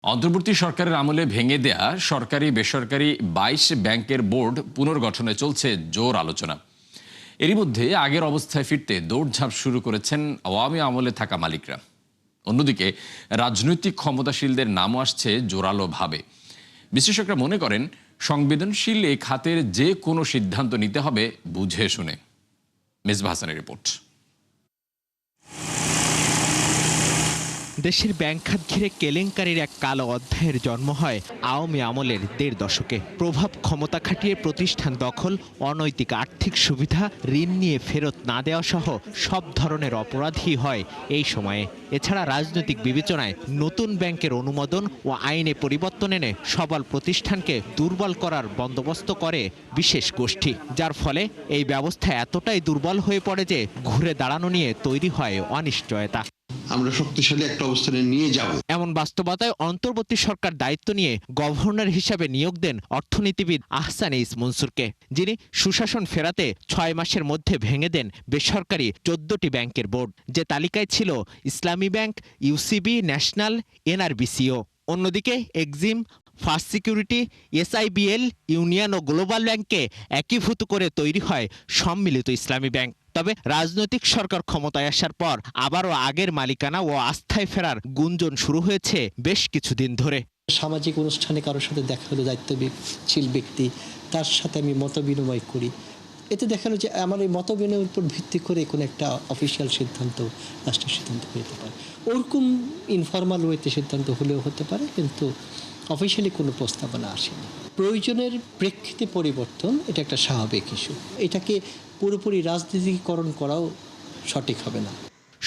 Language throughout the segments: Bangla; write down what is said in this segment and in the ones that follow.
অন্তর্বর্তী সরকারের আমলে ভেঙে দেয়া সরকারি বেসরকারি ২২ ব্যাংকের বোর্ড পুনর্গঠনে চলছে জোর আলোচনা। এরই মধ্যে আগের অবস্থায় ফিরতে দৌড়ঝাঁপ শুরু করেছেন আওয়ামী আমলে থাকা মালিকরা। অন্যদিকে রাজনৈতিক ক্ষমতাশীলদের নামও আসছে জোরালোভাবে। বিশ্লেষকরা মনে করেন, সংবেদনশীল এই খাতের যে কোনো সিদ্ধান্ত নিতে হবে বুঝে শুনে। মেজবাহ হাসানের রিপোর্ট। দেশের ব্যাংক খাত ঘিরে কেলেঙ্কারির এক কালো অধ্যায়ের জন্ম হয় আওয়ামী আমলের ১.৫ দশকে। প্রভাব ক্ষমতা খাটিয়ে প্রতিষ্ঠান দখল, অনৈতিক আর্থিক সুবিধা, ঋণ নিয়ে ফেরত না দেওয়া সহ সব ধরনের অপরাধী হয় এই সময়ে। এছাড়া রাজনৈতিক বিবেচনায় নতুন ব্যাংকের অনুমোদন ও আইনে পরিবর্তন এনে সবল প্রতিষ্ঠানকে দুর্বল করার বন্দোবস্ত করে বিশেষ গোষ্ঠী, যার ফলে এই ব্যবস্থা এতটাই দুর্বল হয়ে পড়ে যে ঘুরে দাঁড়ানো নিয়ে তৈরি হয় অনিশ্চয়তা। আমরা শক্তিশালী একটা অবস্থানে নিয়ে যাব। এমন বাস্তবতায় অন্তর্বর্তী সরকার দায়িত্ব নিয়ে গভর্নর হিসাবে নিয়োগ দেন অর্থনীতিবিদ আহসান এইস মনসুরকে, যিনি সুশাসন ফেরাতে ৬ মাসের মধ্যে ভেঙে দেন বেসরকারি ১৪টি ব্যাংকের বোর্ড, যে তালিকায় ছিল ইসলামী ব্যাংক, ইউসিবি, ন্যাশনাল, এনআরবিসিও। অন্যদিকে Exim, First Security, SIBL, Union ও গ্লোবাল ব্যাংককে একীভূত করে তৈরি হয় সম্মিলিত ইসলামী ব্যাংক। তবে রাজনৈতিক সরকার ক্ষমতায় আসার পর আবারও আগের মালিকানা ও আস্থায় ফেরার গুঞ্জন শুরু হয়েছে বেশ কিছুদিন ধরে। সামাজিক অনুষ্ঠানে কারোর সাথে দেখা হলো, দায়িত্বশীল ব্যক্তি, তার সাথে আমি মত বিনিময় করি, এতে দেখানো যে আমার এই মত বিনিময়ের উপর ভিত্তি করে কোনো একটা অফিসিয়াল সিদ্ধান্ত, রাষ্ট্রীয় সিদ্ধান্ত হতে পারে। ওরকম ইনফরমাল ওয়েতে সিদ্ধান্ত হলেও হতে পারে, কিন্তু অফিসিয়ালি কোনো প্রস্তাবনা আসেনি। প্রয়োজনের প্রেক্ষিতে পরিবর্তন, এটা একটা স্বাভাবিক ইস্যু। এটাকে পুরোপুরি রাজনীতিকরণ করাও সঠিক হবে না।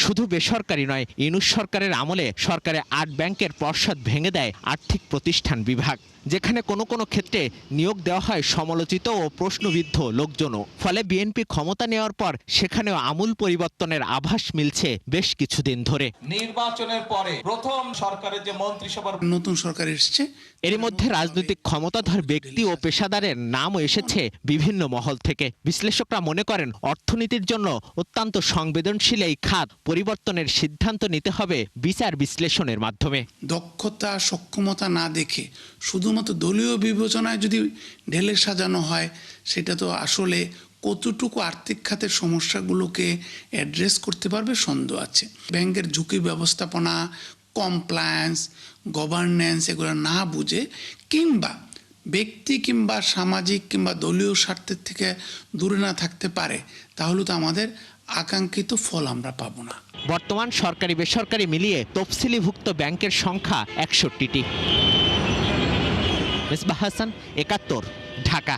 শুধু বেসরকারি নয়, ইউনূস সরকারের আমলে সরকারের ৮ ব্যাংকের পর্ষদ ভেঙে দেয় আর্থিক প্রতিষ্ঠান বিভাগ, যেখানে কোনো কোনো ক্ষেত্রে নিয়োগ দেওয়া হয় সমালোচিত ও প্রশ্নবিদ্ধ লোকজনও। ফলে বিএনপি ক্ষমতা নেওয়ার পর সেখানেও আমূল পরিবর্তনের আভাস মিলছে বেশ কিছুদিন ধরে। নির্বাচনের পরে প্রথম সরকারের যে মন্ত্রিসভার নতুন সরকার এসেছে, এর মধ্যে রাজনৈতিক ক্ষমতাধর ব্যক্তি ও পেশাদারের নামও এসেছে বিভিন্ন মহল থেকে। বিশ্লেষকরা মনে করেন, অর্থনীতির জন্য অত্যন্ত সংবেদনশীল এই খাত পরিবর্তনের সিদ্ধান্ত নিতে হবে বিচার বিশ্লেষণের মাধ্যমে। দক্ষতা সক্ষমতা না দেখে শুধুমাত্র দলীয় বিবেচনায় যদি ঢেলে সাজানো হয়, সেটা তো আসলে কতটুকু আর্থিক খাতের সমস্যাগুলোকে অ্যাড্রেস করতে পারবে সন্দেহ আছে। ব্যাংকের ঝুঁকি ব্যবস্থাপনা, কমপ্লায়েন্স, গভর্নেন্স এগুলো না বুঝে কিংবা ব্যক্তি কিংবা সামাজিক কিংবা দলীয় স্বার্থের থেকে দূরে না থাকতে পারে, তাহলে তো আমাদের আকাঙ্ক্ষিত ফল আমরা পাবো না। বর্তমান সরকারি বেসরকারি মিলিয়ে তফসিলিভুক্ত ব্যাংকের সংখ্যা ৬১টি। মেজবাহ হাসান, ৭১, ঢাকা।